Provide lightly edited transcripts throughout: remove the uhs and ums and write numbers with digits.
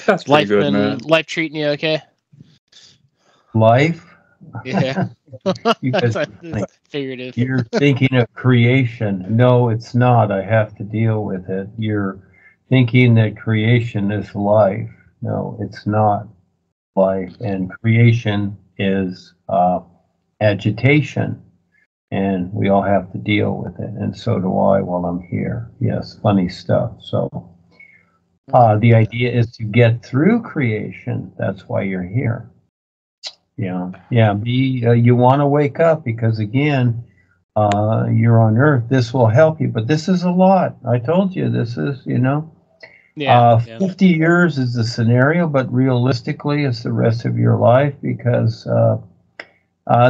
That's pretty good, man. Life treating you okay? Life? Yeah. Because That's figurative. you're thinking of creation. No, it's not. I have to deal with it. You're thinking that creation is life. No, it's not life. And creation is agitation. And we all have to deal with it. And so do I while I'm here. Yes, funny stuff. So the idea is to get through creation. That's why you're here. Yeah. You want to wake up because, again, you're on Earth. This will help you. But this is a lot. I told you this is, 50 years is the scenario, but realistically, it's the rest of your life because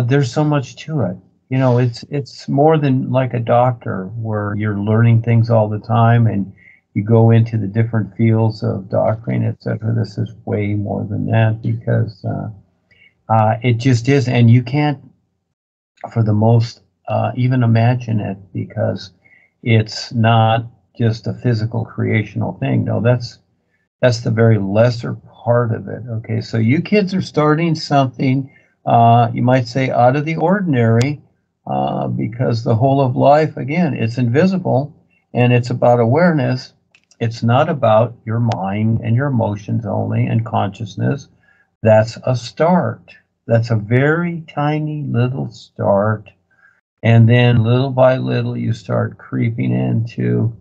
there's so much to it. It's more than like a doctor where you're learning things all the time and you go into the different fields of doctrine, etc. This is way more than that because it just is, and you can't, for the most, even imagine it because it's not just a physical creational thing. No, that's the very lesser part of it. Okay, so you kids are starting something, you might say, out of the ordinary. Because the whole of life, again, it's invisible and it's about awareness. It's not about your mind and your emotions only and consciousness. That's a start. That's a very tiny little start. And then little by little, you start creeping into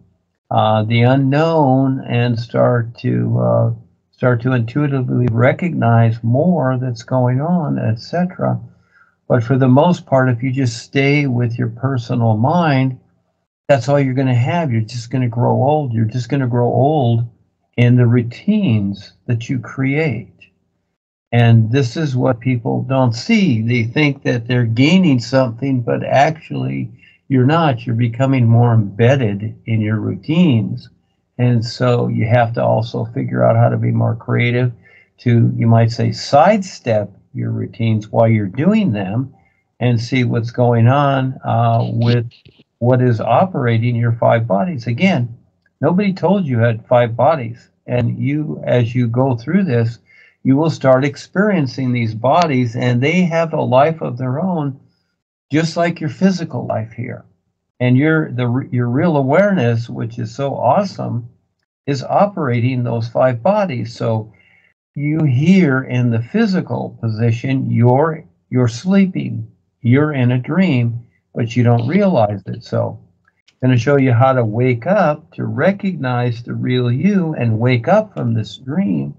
the unknown and start to intuitively recognize more that's going on, etc. But for the most part, if you just stay with your personal mind, that's all you're going to have. You're just going to grow old. You're just going to grow old in the routines that you create. And this is what people don't see. They think that they're gaining something, but actually you're not. You're becoming more embedded in your routines. And so you have to also figure out how to be more creative to, you might say, sidestep your routines while you're doing them and see what's going on with what is operating your 5 bodies. Again, nobody told you had 5 bodies. And you, as you go through this, you will start experiencing these bodies and they have a life of their own, just like your physical life here. And your real awareness, which is so awesome, is operating those 5 bodies. So you here in the physical position, you're sleeping, you're in a dream, but you don't realize it. So I'm going to show you how to wake up to recognize the real you and wake up from this dream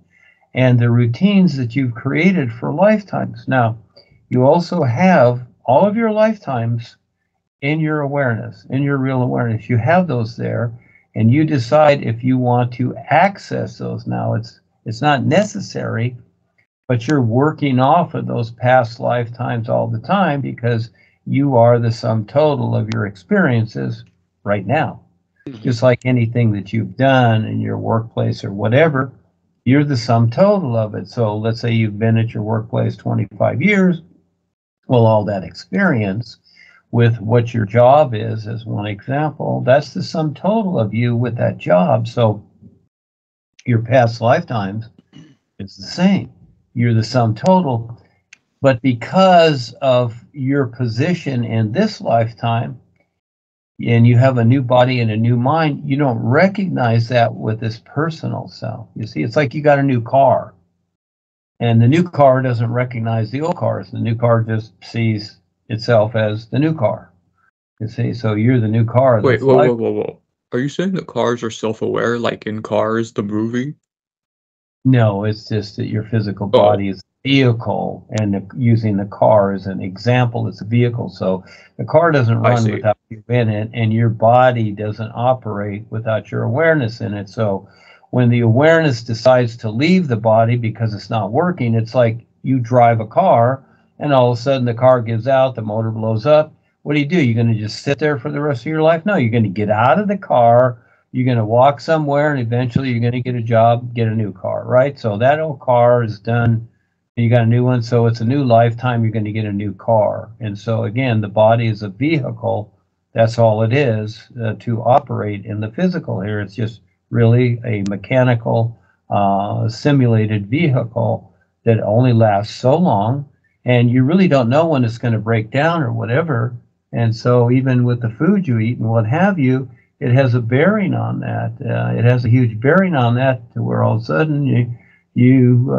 and the routines that you've created for lifetimes. Now, you also have all of your lifetimes in your awareness, in your real awareness. You have those there, and you decide if you want to access those now. It's not necessary, but you're working off of those past lifetimes all the time because you are the sum total of your experiences right now. Just like anything that you've done in your workplace or whatever, you're the sum total of it. So let's say you've been at your workplace 25 years. Well, all that experience with what your job is, as one example, that's the sum total of you with that job. So your past lifetimes is the same. You're the sum total. But because of your position in this lifetime, and you have a new body and a new mind, you don't recognize that with this personal self. You see, it's like you got a new car. And the new car doesn't recognize the old cars. The new car just sees itself as the new car. You see, so you're the new car. Wait, whoa. Are you saying that cars are self-aware, like in Cars, the movie? No, it's just that your physical body is a vehicle, and using the car as an example, it's a vehicle. So the car doesn't run without you in it, and your body doesn't operate without your awareness in it. So when the awareness decides to leave the body because it's not working, it's like you drive a car, and all of a sudden the car gives out, the motor blows up. What do? You're going to just sit there for the rest of your life? No, you're going to get out of the car. You're going to walk somewhere, and eventually you're going to get a job, get a new car, right? So that old car is done, and you got a new one. So it's a new lifetime. You're going to get a new car. And so, again, the body is a vehicle. That's all it is to operate in the physical here. It's just really a mechanical simulated vehicle that only lasts so long, and you really don't know when it's going to break down or whatever. And so even with the food you eat and what have you, it has a bearing on that. It has a huge bearing on that, to where all of a sudden you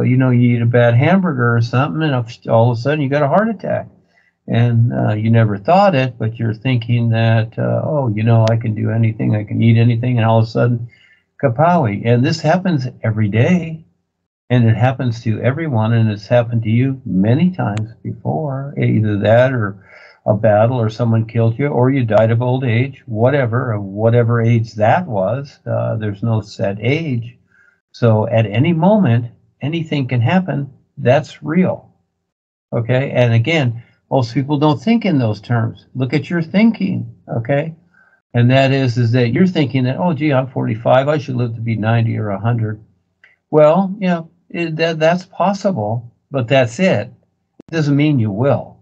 eat a bad hamburger or something, and all of a sudden you got a heart attack. And you never thought it, but you're thinking that, I can do anything, I can eat anything, and all of a sudden, kapowie. And this happens every day, and it happens to everyone, and it's happened to you many times before, either that or a battle, or someone killed you, or you died of old age, whatever age that was. There's no set age. So at any moment, anything can happen. That's real. Okay? And again, most people don't think in those terms. Look at your thinking, okay? And that is that you're thinking that, oh, gee, I'm 45, I should live to be 90 or 100. Well, yeah, that's possible, but that's it. It doesn't mean you will.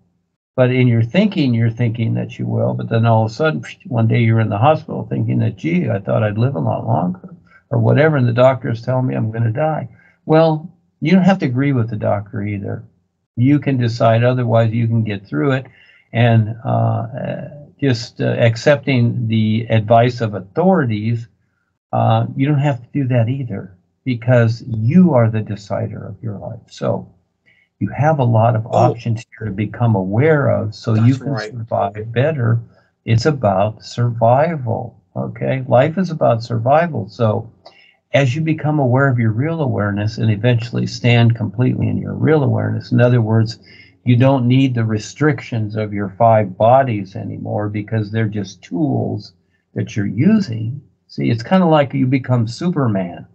But in your thinking, you're thinking that you will, but then all of a sudden, one day you're in the hospital thinking that, gee, I thought I'd live a lot longer, or whatever, and the doctor is telling me I'm going to die. Well, you don't have to agree with the doctor either. You can decide otherwise. You can get through it, and just accepting the advice of authorities, you don't have to do that either, because you are the decider of your life. So you have a lot of options here to become aware of, so you can survive better. It's about survival, okay? Life is about survival. So as you become aware of your real awareness and eventually stand completely in your real awareness, in other words, you don't need the restrictions of your 5 bodies anymore, because they're just tools that you're using. See, it's kind of like you become Superman,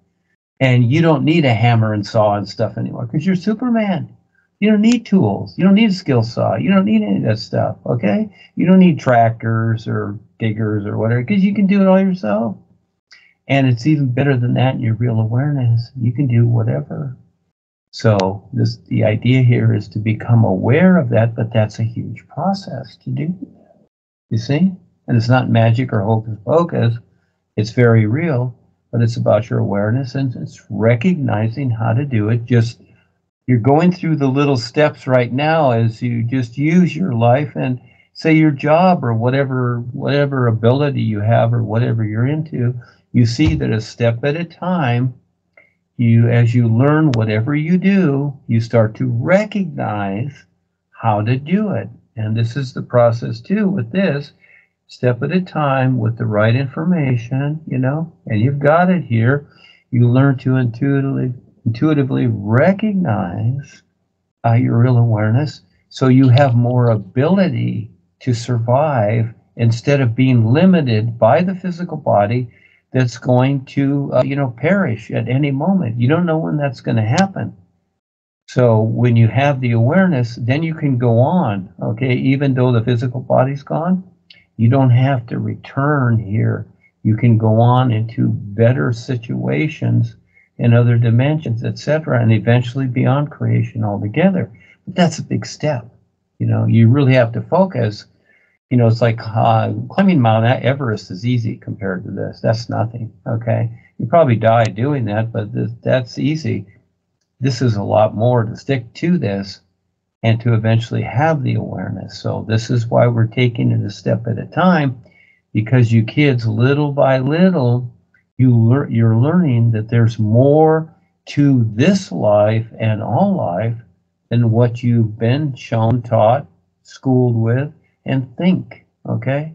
and you don't need a hammer and saw and stuff anymore, because you're Superman. You don't need tools. You don't need a skill saw. You don't need any of that stuff, okay? You don't need tractors or diggers or whatever, because you can do it all yourself. And it's even better than that in your real awareness. You can do whatever. So the idea here is to become aware of that, but that's a huge process to do. You see? And it's not magic or hocus pocus. It's very real, but it's about your awareness, and it's recognizing how to do it. Just you're going through the little steps right now as you just use your life and say your job, or whatever ability you have, or whatever you're into. You see that a step at a time, as you learn whatever you do, you start to recognize how to do it. And this is the process too with this, step at a time with the right information, and you've got it here. You learn to intuitively recognize your real awareness, so you have more ability to survive instead of being limited by the physical body that's going to, perish at any moment. You don't know when that's going to happen. So when you have the awareness, then you can go on, okay? Even though the physical body's gone, you don't have to return here. You can go on into better situations in other dimensions, etc., and eventually beyond creation altogether. But that's a big step. You really have to focus. It's like climbing Mount Everest is easy compared to this. That's nothing, okay? You probably die doing that, but that's easy. This is a lot more to stick to this and to eventually have the awareness. So this is why we're taking it a step at a time, because you kids, little by little, you're learning that there's more to this life and all life than what you've been shown, taught, schooled with, and think, okay?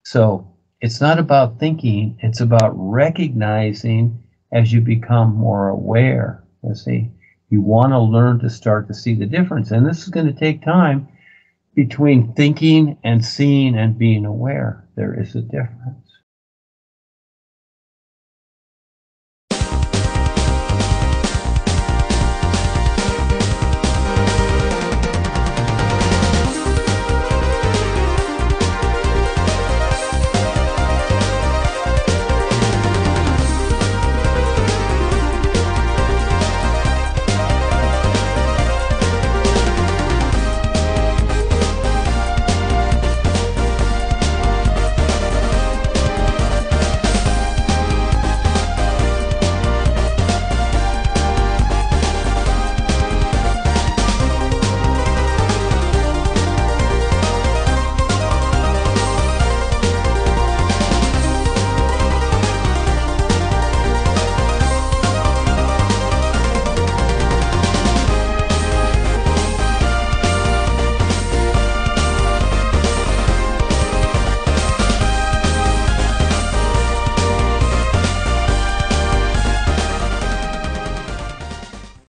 So it's not about thinking, it's about recognizing as you become more aware. You see, you want to learn to start to see the difference, and this is going to take time between thinking and seeing and being aware. There is a difference.